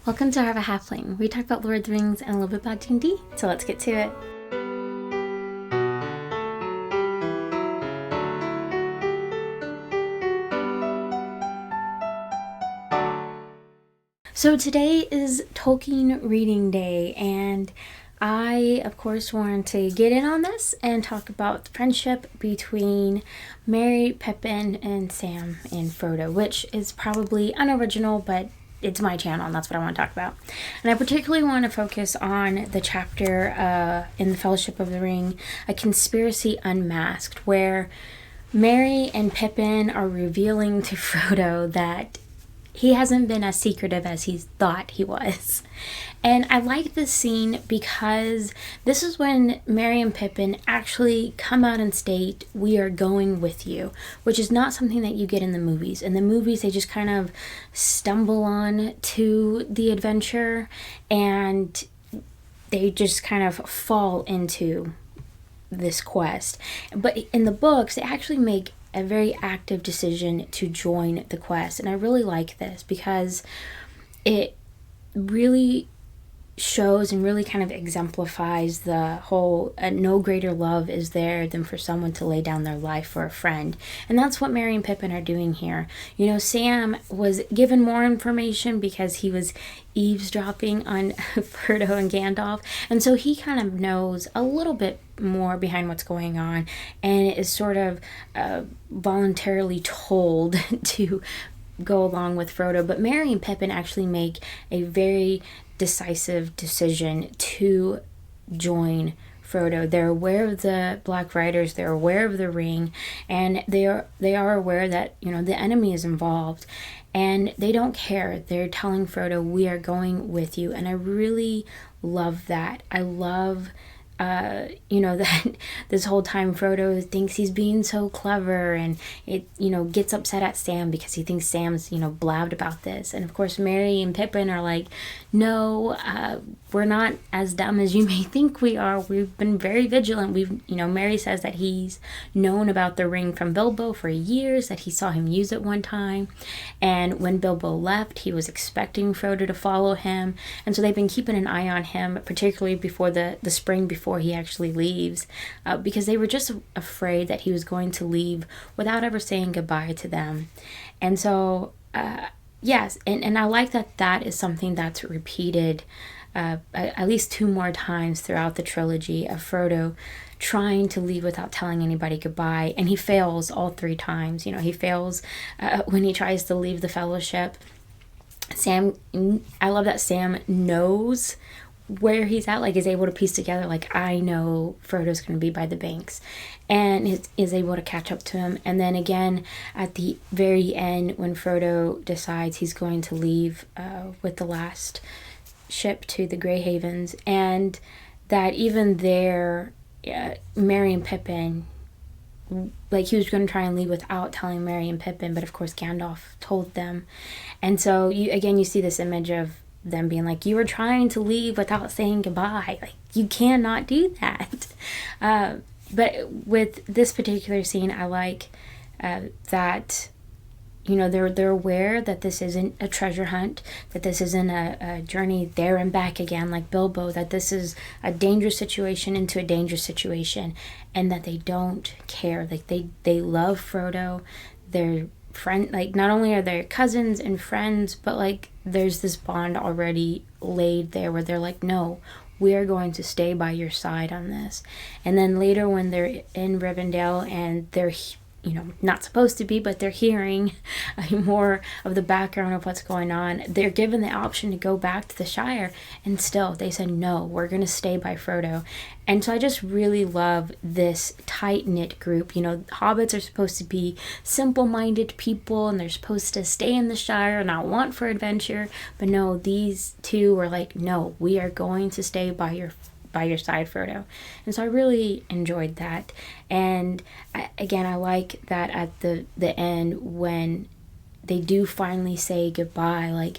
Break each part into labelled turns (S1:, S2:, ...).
S1: Welcome to Have a Halfling. We talk about Lord of the Rings and a little bit about D&D, so let's get to it. So today is Tolkien Reading Day, and I, of course, wanted to get in on this and talk about the friendship between Merry, Pippin, and Sam and Frodo, which is probably unoriginal, but it's my channel and that's what I want to talk about. And I particularly want to focus on the chapter in the Fellowship of the Ring, A Conspiracy Unmasked, where Merry and Pippin are revealing to Frodo that he hasn't been as secretive as he thought he was. And I like this scene because this is when Merry and Pippin actually come out and state, "We are going with you," which is not something that you get in the movies. In the movies, they just kind of stumble on to the adventure and they just kind of fall into this quest. But in the books, they actually make a very active decision to join the quest. And I really like this because it really shows and really kind of exemplifies the whole no greater love is there than for someone to lay down their life for a friend. And that's what Merry and Pippin are doing here. You know, Sam was given more information because he was eavesdropping on Frodo and Gandalf, and so he kind of knows a little bit more behind what's going on and is sort of voluntarily told to go along with Frodo. But Merry and Pippin actually make a very decisive decision to join Frodo. They're aware of the Black Riders, they're aware of the ring, and they are aware that, you know, the enemy is involved, and they don't care. They're telling Frodo, "We are going with you." And I really love that. I love that this whole time Frodo thinks he's being so clever, and it, gets upset at Sam because he thinks Sam's, blabbed about this. And of course, Merry and Pippin are like, "No, we're not as dumb as you may think we are. We've been very vigilant. Merry says that he's known about the ring from Bilbo for years, that he saw him use it one time. And when Bilbo left, he was expecting Frodo to follow him. And so they've been keeping an eye on him, particularly before the spring before he actually leaves, because they were just afraid that he was going to leave without ever saying goodbye to them." And so, yes, and I like that is something that's repeated at least 2 more times throughout the trilogy of Frodo trying to leave without telling anybody goodbye, and he fails all 3 times. He fails when he tries to leave the Fellowship. I love that Sam knows where he's at, is able to piece together, I know Frodo's going to be by the banks, and is able to catch up to him. And then again at the very end, when Frodo decides he's going to leave with the last ship to the Grey Havens, and that even there, Merry and Pippin, he was going to try and leave without telling Merry and Pippin, but of course Gandalf told them. And so you see this image of them being like, "You were trying to leave without saying goodbye. You cannot do that." But with this particular scene, I like that, they're aware that this isn't a treasure hunt, that this isn't a journey there and back again like Bilbo, that this is a dangerous situation into a dangerous situation, and that they don't care. They love Frodo. They're friend, not only are they cousins and friends, but there's this bond already laid there where they're like, "No, we are going to stay by your side on this." And then later when they're in Rivendell and they're not supposed to be, but they're hearing more of the background of what's going on, they're given the option to go back to the Shire, and still they said, "No, we're going to stay by Frodo." And so I just really love this tight-knit group. Hobbits are supposed to be simple-minded people, and they're supposed to stay in the Shire and not want for adventure, but no, these two were like, "No, we are going to stay by your side, Frodo." And so I really enjoyed that. And I like that at the end, when they do finally say goodbye,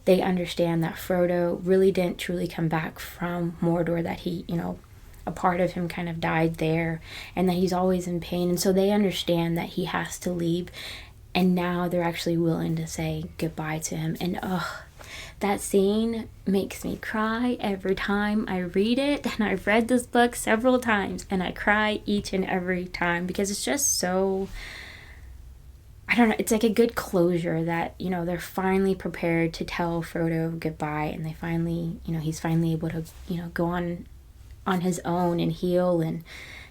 S1: they understand that Frodo really didn't truly come back from Mordor, that he, a part of him kind of died there, and that he's always in pain. And so they understand that he has to leave, and now they're actually willing to say goodbye to him. And that scene makes me cry every time I read it. And I've read this book several times and I cry each and every time because it's just so, I don't know, it's like a good closure that, you know, they're finally prepared to tell Frodo goodbye, and they finally, you know, he's finally able to, you know, go on his own and heal. And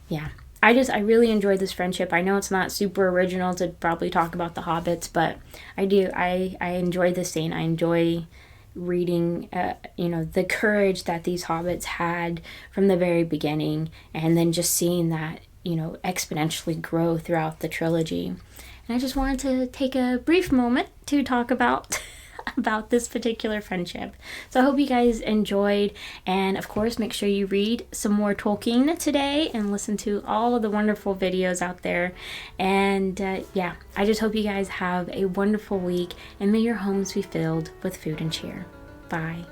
S1: yeah, I really enjoyed this friendship. I know it's not super original to probably talk about the hobbits, but I enjoy this scene. I enjoy reading, you know, the courage that these hobbits had from the very beginning, and then just seeing that, you know, exponentially grow throughout the trilogy. And I just wanted to take a brief moment to talk about this particular friendship. So I hope you guys enjoyed, and of course make sure you read some more Tolkien today and listen to all of the wonderful videos out there. And yeah, I just hope you guys have a wonderful week, and may your homes be filled with food and cheer. Bye.